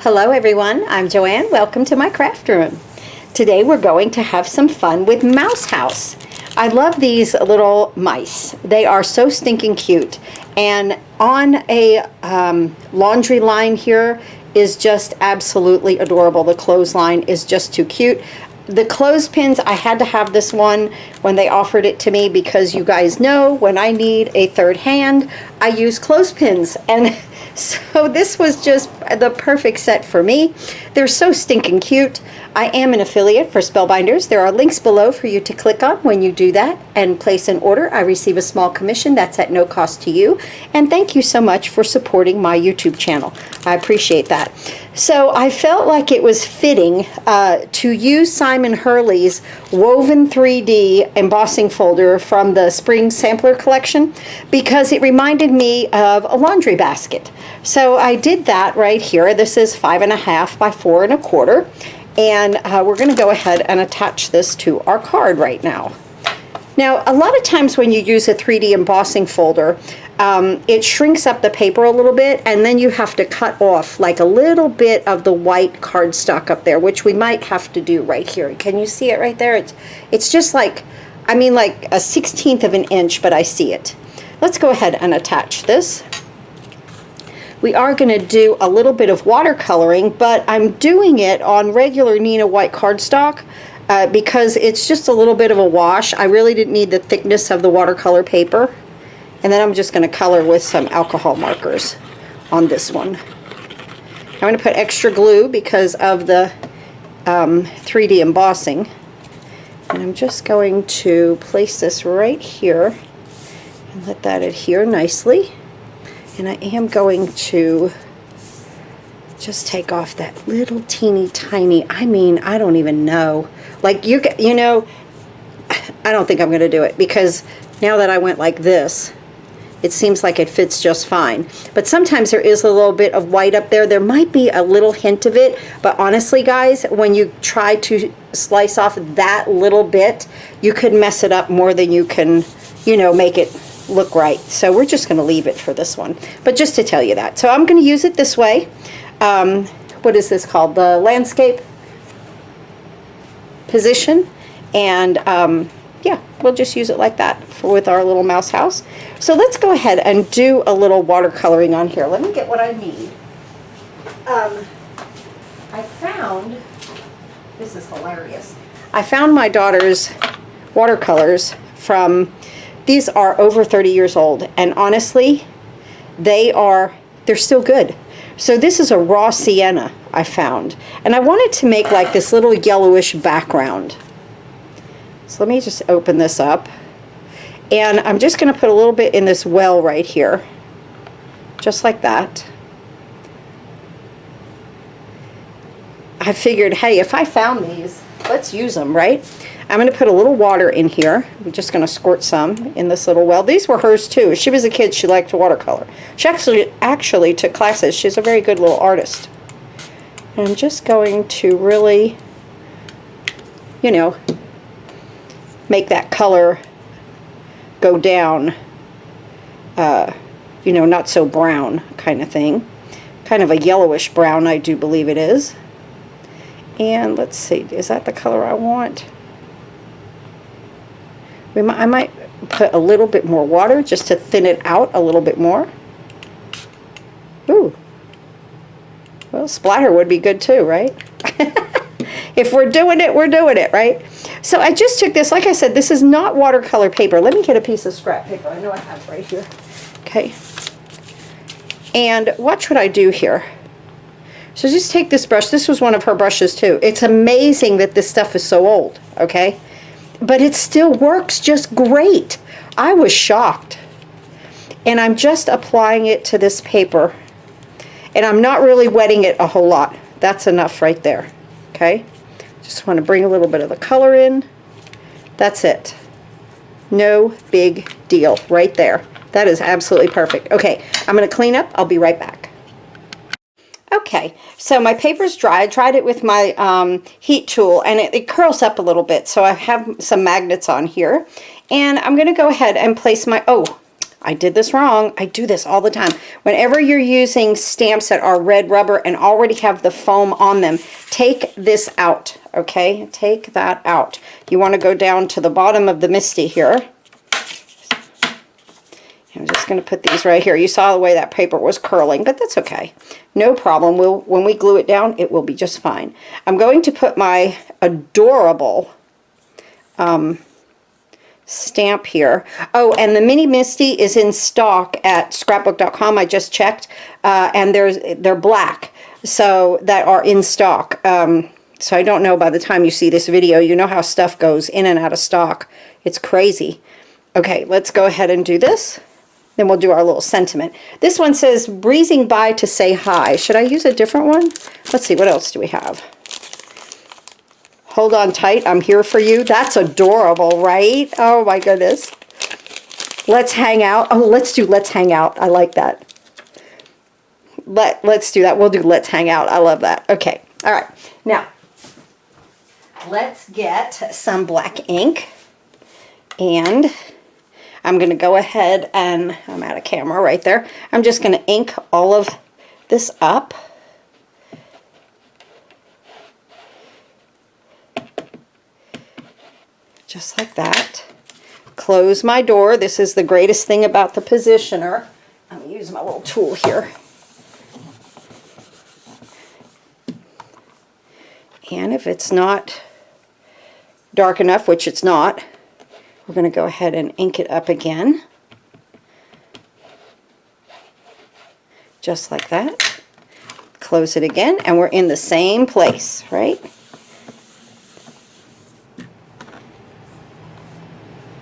Hello everyone, I'm Joanne. Welcome to my craft room. Today we're going to have some fun with Mouse House. I love these little mice. They are so stinking cute. And on a laundry line here is just absolutely adorable. The clothesline is just too cute. The clothespins, I had to have this one when they offered it to me because you guys know when I need a third hand, I use clothespins. And so this was just the perfect set for me. They're so stinking cute. I am an affiliate for Spellbinders. There are links below for you to click on when you do that and place an order. I receive a small commission. That's at no cost to you. And thank you so much for supporting my YouTube channel. I appreciate that. So I felt like it was fitting to use Simon Hurley's Woven 3D embossing folder from the Spring Sampler Collection because it reminded me of a laundry basket. So I did that right here. This is 5.5 by 4 1/4. And we're going to go ahead and attach this to our card right now. Now, a lot of times when you use a 3D embossing folder, it shrinks up the paper a little bit, and then you have to cut off like a little bit of the white cardstock up there, which we might have to do right here. Can you see it right there? It's just like, I mean like a 1/16 of an inch, but I see it. Let's go ahead and attach this. We are going to do a little bit of watercoloring, but I'm doing it on regular Nina white cardstock because it's just a little bit of a wash. I really didn't need the thickness of the watercolor paper. And then I'm just going to color with some alcohol markers on this one. I'm going to put extra glue because of the 3D embossing. And I'm just going to place this right here and let that adhere nicely. And I am going to just take off that little teeny tiny, I mean, I don't even know. Like, you know, I don't think I'm going to do it because now that I went like this, it seems like it fits just fine. But sometimes there is a little bit of white up there. There might be a little hint of it, but honestly, guys, when you try to slice off that little bit, you could mess it up more than you can, you know, make it look right. So we're just going to leave it for this one, but just to tell you that. So I'm going to use it this way. What is this called? The landscape position. And yeah, we'll just use it like that with our little mouse house. So let's go ahead and do a little watercoloring on here. Let me get what I need. I found, this is hilarious. I found my daughter's watercolors from, these are over 30 years old, and honestly, they're still good. So this is a raw sienna I found, and I wanted to make like this little yellowish background. So let me just open this up, and I'm just going to put a little bit in this well right here, just like that. I figured, hey, if I found these, let's use them, right? I'm going to put a little water in here. We're just going to squirt some in this little well. These were hers too. She was a kid. She liked to watercolor. She actually took classes. She's a very good little artist. And I'm just going to really, you know, make that color go down, you know, not so brown kind of thing. Kind of a yellowish brown, I do believe it is. And let's see, is that the color I want? I might put a little bit more water just to thin it out a little bit more. Ooh. Well, splatter would be good too, right? If we're doing it, we're doing it, right? So I just took this, like I said, this is not watercolor paper. Let me get a piece of scrap paper. I know I have right here. Okay. And watch what I do here. So just take this brush. This was one of her brushes too. It's amazing that this stuff is so old, okay? But it still works just great. I was shocked. And I'm just applying it to this paper. And I'm not really wetting it a whole lot. That's enough right there, okay? Just want to bring a little bit of the color in. That's it. No big deal right there. That is absolutely perfect. Okay, I'm going to clean up. I'll be right back. Okay, so my paper's dry. I dried it with my heat tool, and it curls up a little bit. So I have some magnets on here. And I'm going to go ahead and place my, oh, I did this wrong. I do this all the time. Whenever you're using stamps that are red rubber and already have the foam on them, take this out, okay? Take that out. You want to go down to the bottom of the MISTI here. I'm just going to put these right here. You saw the way that paper was curling, but that's okay. No problem. When we glue it down, it will be just fine. I'm going to put my adorable stamp here. Oh, and the mini MISTI is in stock at scrapbook.com. I just checked, and they're black, so that are in stock. So I don't know, by the time you see this video, you know how stuff goes in and out of stock. It's crazy. Okay, let's go ahead and do this. Then we'll do our little sentiment. This one says, breezing by to say hi. Should I use a different one? Let's see, what else do we have? Hold on tight, I'm here for you. That's adorable, right? Oh my goodness. Let's hang out. Oh, let's hang out. I like that. Let's do that. We'll do let's hang out. I love that. Okay. All right. Now, let's get some black ink. And I'm going to go ahead and, I'm out of camera right there. I'm just going to ink all of this up. Just like that. Close my door. This is the greatest thing about the positioner. I'm going to use my little tool here. And if it's not dark enough, which it's not, we're going to go ahead and ink it up again. Just like that. Close it again, and we're in the same place, right?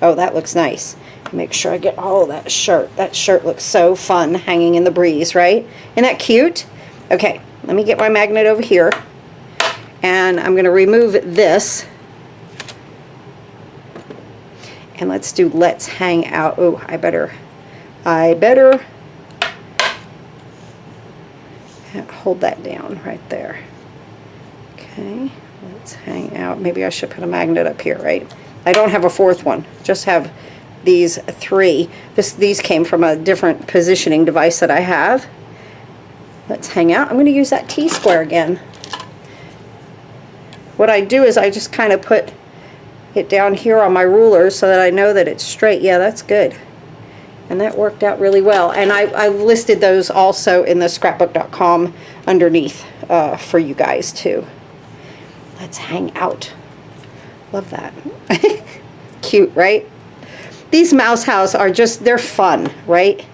Oh, that looks nice. Make sure I get all of that shirt. That shirt looks so fun hanging in the breeze, right? Isn't that cute? Okay, let me get my magnet over here. And I'm going to remove this. And let's do let's hang out. Oh, I better hold that down right there. Okay, let's hang out. Maybe I should put a magnet up here, right? I don't have a fourth one, just have these three. These came from a different positioning device that I have. Let's hang out. I'm going to use that T-square again. What I do is I just kind of put it down here on my ruler so that I know that it's straight. Yeah, that's good. And that worked out really well. And I listed those also in the scrapbook.com underneath for you guys too. Let's hang out. Love that. Cute, right? These mouse houses are just, they're fun, right?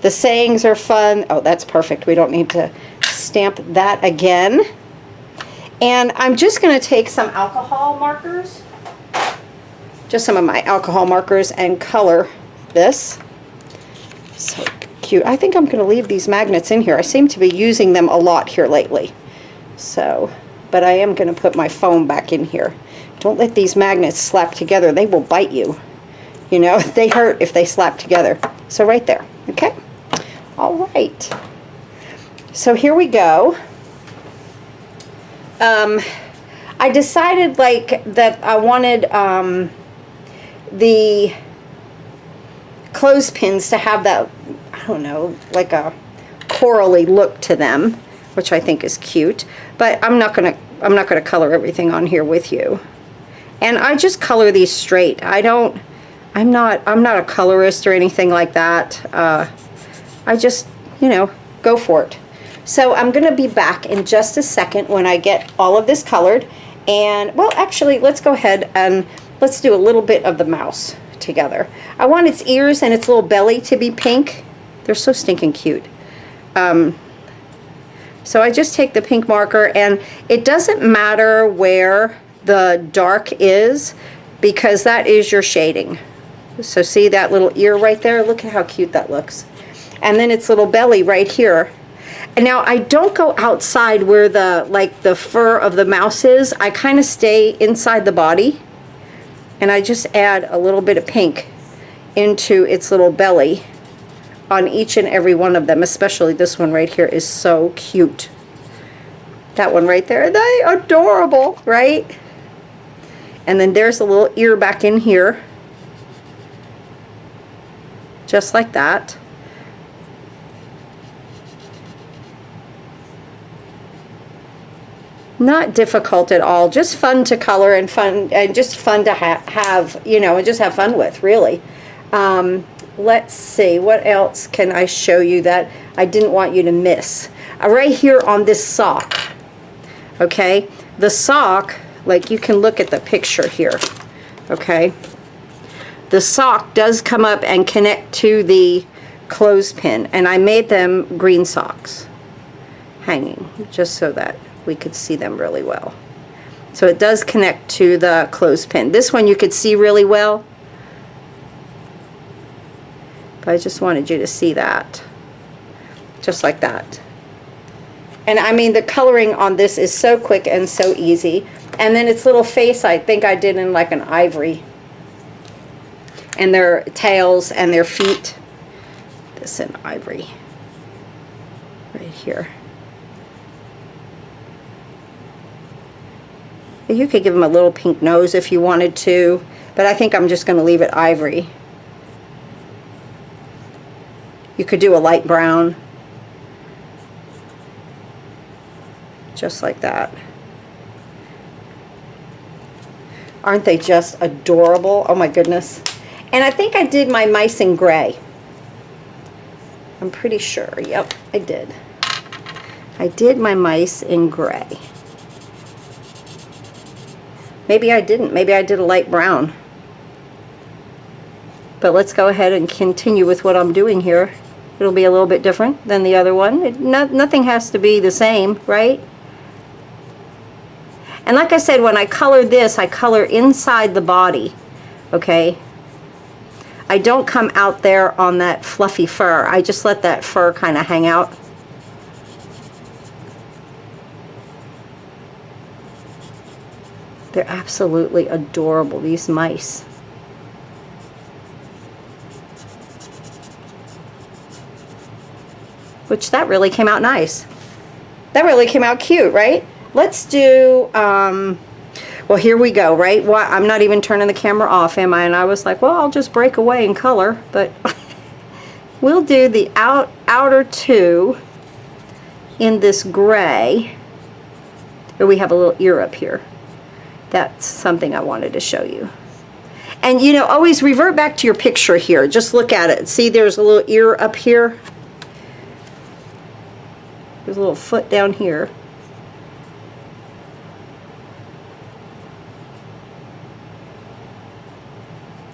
The sayings are fun. Oh, that's perfect. We don't need to stamp that again. And I'm just going to take some alcohol markers, just some of my alcohol markers, and color this. So cute. I think I'm going to leave these magnets in here. I seem to be using them a lot here lately. So, but I am going to put my foam back in here. Don't let these magnets slap together. They will bite you. You know, they hurt if they slap together. So right there. Okay? All right. So here we go. I decided like that I wanted the clothespins to have that, I don't know, like a corally look to them, which I think is cute. But I'm not gonna color everything on here with you. And I just color these straight. I'm not a colorist or anything like that. I just, you know, go for it. So I'm going to be back in just a second when I get all of this colored. And, well, actually, let's go ahead and let's do a little bit of the mouse together. I want its ears and its little belly to be pink. They're so stinking cute. So I just take the pink marker, and it doesn't matter where the dark is, because that is your shading. So see that little ear right there? Look at how cute that looks. And then its little belly right here. And now I don't go outside where the fur of the mouse is. I kind of stay inside the body, and I just add a little bit of pink into its little belly on each and every one of them. Especially this one right here is so cute. That one right there, they're adorable, right? And then there's a little ear back in here. just like that. Not difficult at all, just fun to color and fun, and just fun to have, you know, and just have fun with, really. Let's see, what else can I show you that I didn't want you to miss? Right here on this sock, okay? The sock, like you can look at the picture here, okay? The sock does come up and connect to the clothespin, and I made them green socks hanging, just so that we could see them really well. So it does connect to the clothespin. This one you could see really well, but I just wanted you to see that. Just like that. And I mean, the coloring on this is so quick and so easy. And then its little face, I think I did in like an ivory. And their tails and their feet. This in ivory. Right here. You could give them a little pink nose if you wanted to, but I think I'm just going to leave it ivory. You could do a light brown. Just like that. Aren't they just adorable? Oh my goodness. And I think I did my mice in gray. I'm pretty sure. Yep, I did. I did my mice in gray. Maybe I didn't. Maybe I did a light brown. But let's go ahead and continue with what I'm doing here. It'll be a little bit different than the other one. Nothing has to be the same, right? And like I said, when I color this, I color inside the body, okay? I don't come out there on that fluffy fur. I just let that fur kind of hang out. They're absolutely adorable, these mice. Which, that really came out nice. That really came out cute, right? Let's do, well, here we go, right? Well, I'm not even turning the camera off, am I? And I was like, well, I'll just break away in color. But we'll do the outer two in this gray. Or we have a little ear up here. That's something I wanted to show you. And, you know, always revert back to your picture here. Just look at it. See, there's a little ear up here. There's a little foot down here.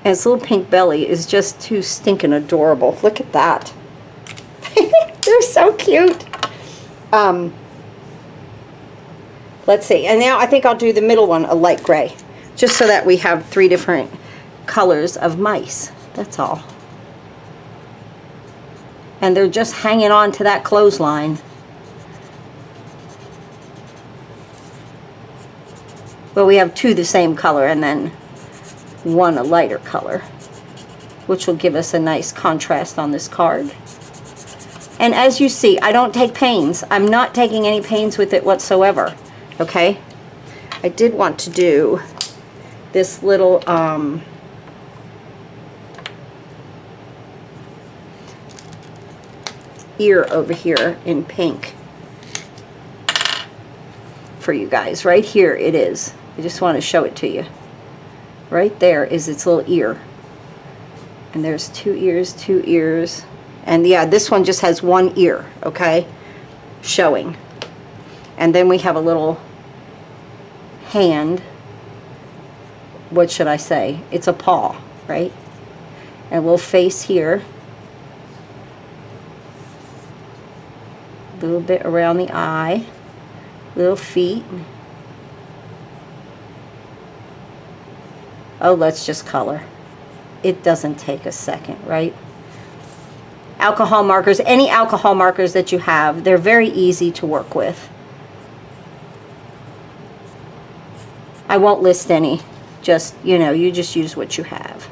And its little pink belly is just too stinking adorable. Look at that. They're so cute. Let's see. And now I think I'll do the middle one a light gray. Just so that we have 3 different colors of mice. That's all. And they're just hanging on to that clothesline. But we have 2 the same color and then 1 a lighter color, which will give us a nice contrast on this card. And as you see, I don't take pains. I'm not taking any pains with it whatsoever. Okay? I did want to do this little ear over here in pink for you guys. Right here it is. I just want to show it to you. Right there is its little ear. And there's 2 ears, 2 ears. And yeah, this one just has 1 ear, okay? Showing. And then we have a little hand. What should I say? It's a paw, right? And a little face here. A little bit around the eye. Little feet. Oh, let's just color. It doesn't take a second, right? Alcohol markers, any alcohol markers that you have, they're very easy to work with. I won't list any. Just, you know, you just use what you have.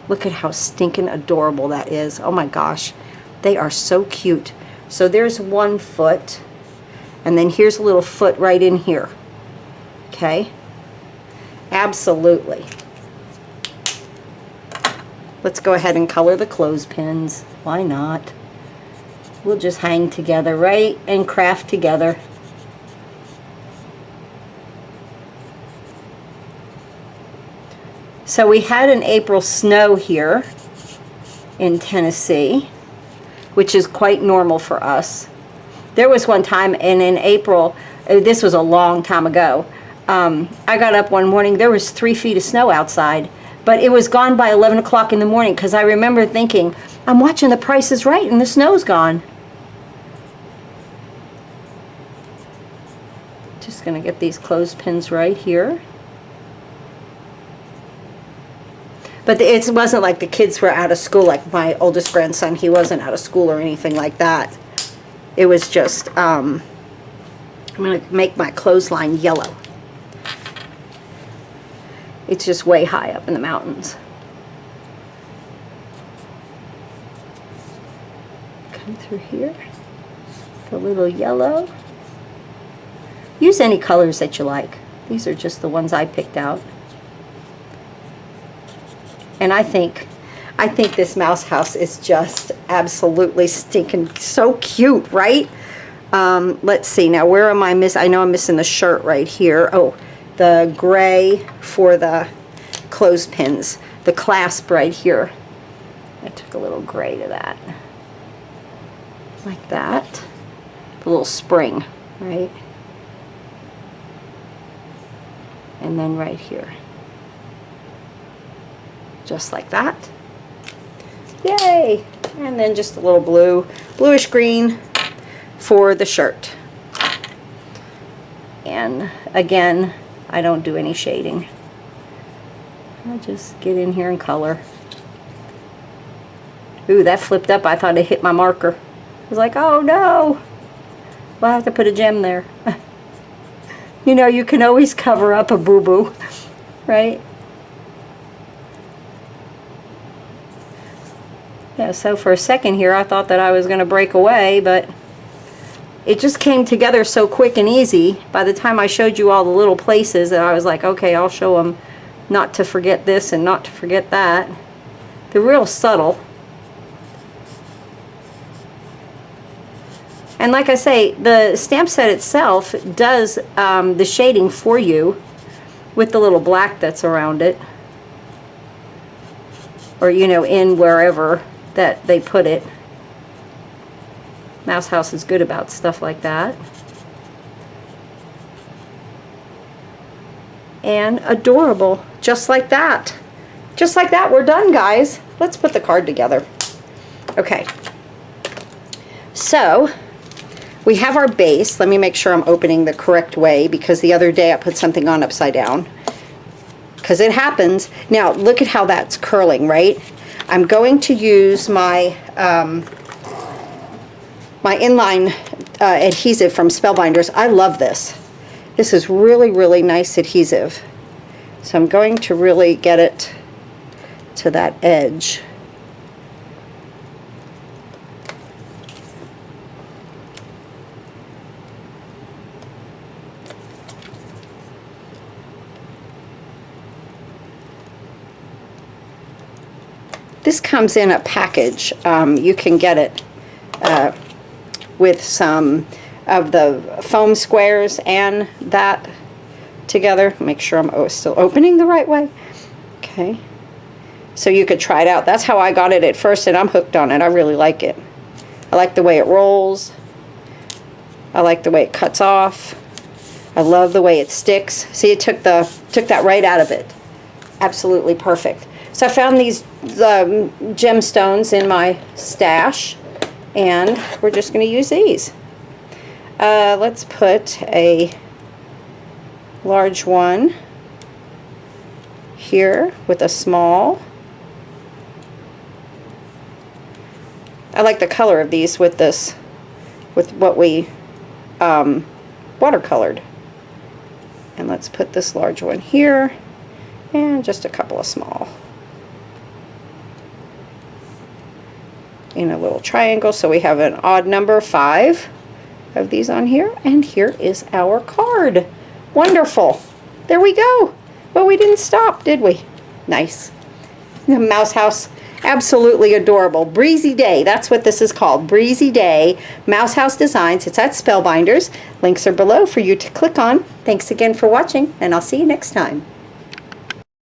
Look at how stinking adorable that is. Oh my gosh. They are so cute. So there's 1 foot. And then here's a little foot right in here. Okay? Absolutely. let's go ahead and color the clothespins. Why not? We'll just hang together, right? And craft together. So we had an April snow here in Tennessee, which is quite normal for us. There was one time, and in April, this was a long time ago, I got up one morning, there was 3 feet of snow outside, but it was gone by 11 o'clock in the morning, because I remember thinking, I'm watching The Price is Right, and the snow's gone. Just gonna get these clothespins right here. But it wasn't like the kids were out of school, like my oldest grandson, he wasn't out of school or anything like that. It was just, I'm going to make my clothesline yellow. It's just way high up in the mountains. Come through here, the little yellow. Use any colors that you like. These are just the ones I picked out. And I think this mouse house is just absolutely stinking so cute, right? Let's see now, where am I missing? I know I'm missing the shirt right here. Oh, the gray for the clothespins, the clasp right here. I took a little gray to that, like that. The little spring, right? And then right here. Just like that. Yay! And then just a little bluish green for the shirt. And again, I don't do any shading. I'll just get in here and color. Ooh, that flipped up. I thought it hit my marker. I was like, oh no! Well, I have to put a gem there. You know, you can always cover up a boo-boo, right? Yeah, so for a second here I thought that I was going to break away, but it just came together so quick and easy. By the time I showed you all the little places, that I was like, okay, I'll show them not to forget this and not to forget that. They're real subtle. And like I say, the stamp set itself does the shading for you with the little black that's around it. Or, you know, in wherever that they put it. Mouse House is good about stuff like that. And adorable, just like that. Just like that, we're done, guys. Let's put the card together. Okay. So, we have our base. Let me make sure I'm opening the correct way, because the other day I put something on upside down. Because it happens. Now, look at how that's curling, right? I'm going to use my my inline adhesive from Spellbinders. I love this. This is really, really nice adhesive. So I'm going to really get it to that edge. This comes in a package. You can get it with some of the foam squares and that together. Make sure I'm still opening the right way. Okay. So you could try it out. That's how I got it at first, and I'm hooked on it. I really like it. I like the way it rolls. I like the way it cuts off. I love the way it sticks. See, it took that right out of it. Absolutely perfect. So I found these gemstones in my stash, and we're just going to use these. Let's put a large one here with a small. I like the color of these with this, with what we watercolored. And let's put this large one here, and just a couple of small. In a little triangle, so we have an odd number 5 of these on here, and here is our card. Wonderful. There we go. Well, we didn't stop, did we? Nice. The Mouse House. Absolutely adorable. Breezy Day, that's what this is called. Breezy Day, Mouse House Designs. It's at Spellbinders. Links are below for you to click on. Thanks again for watching, and I'll see you next time.